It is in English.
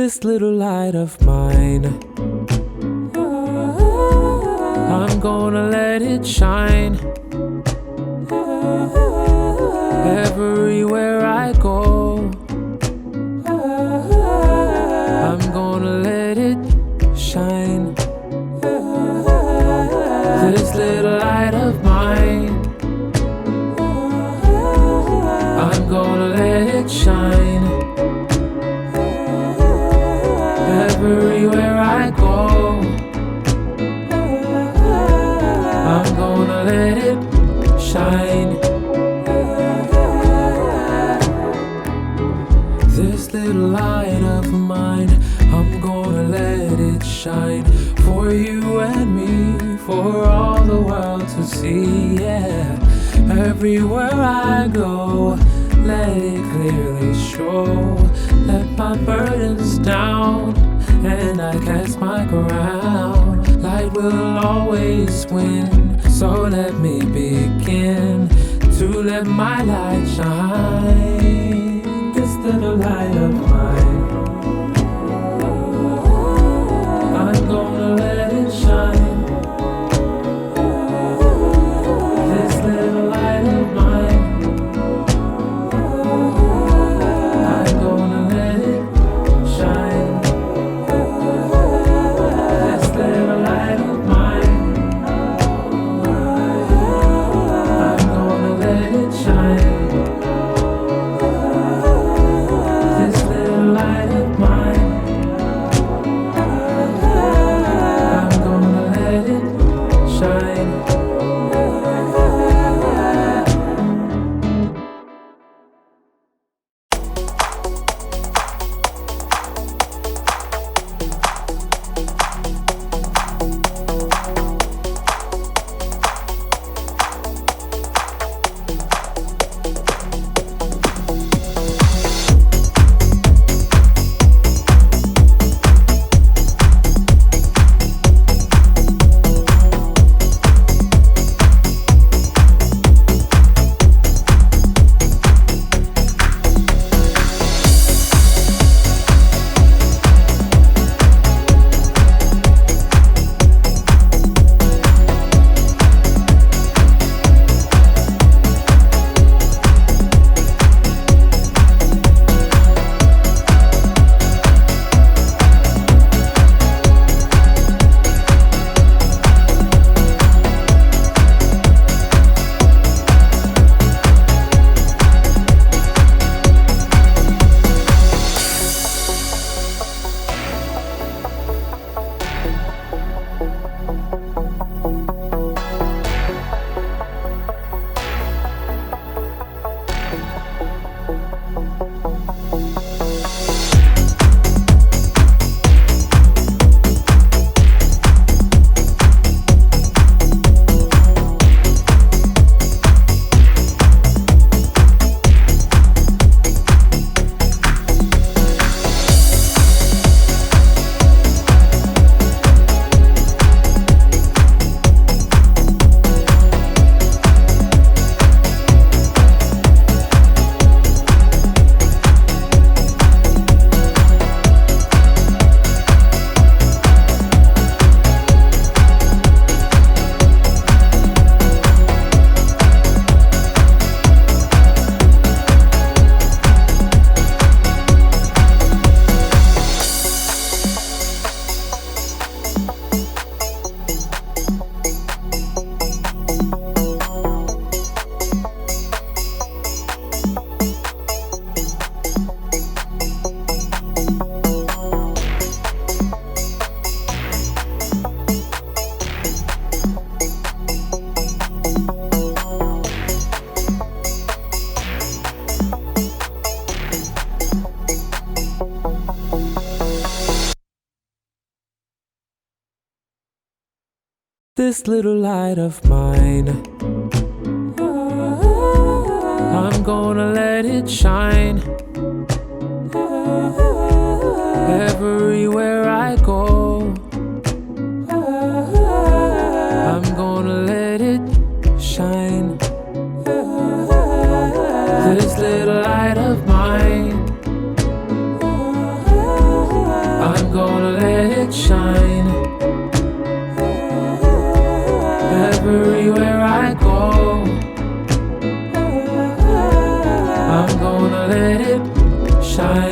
This little light of mine, I'm gonna let it shine. Everywhere I go, I'm gonna let it shine. This little light of mine, I'm gonna let it shine. Everywhere I go, I'm gonna let it shine. This little light of mine, I'm gonna let it shine. For you and me, for all the world to see, yeah. Everywhere I go, let it clearly show. Let my burdens down, and I cast my crown. Light will always win, so let me begin to let my light shine. This little light of mine, I'm gonna let it shine. This little light of mine, I'm gonna let it shine. This little light of mine, I'm gonna let it shine. This little light of mine, I'm gonna let it shine. This little light of mine, I'm gonna let it shine. Everywhere I go, I'm gonna let it shine. This little light of mine, everywhere I go. I'm gonna let it shine.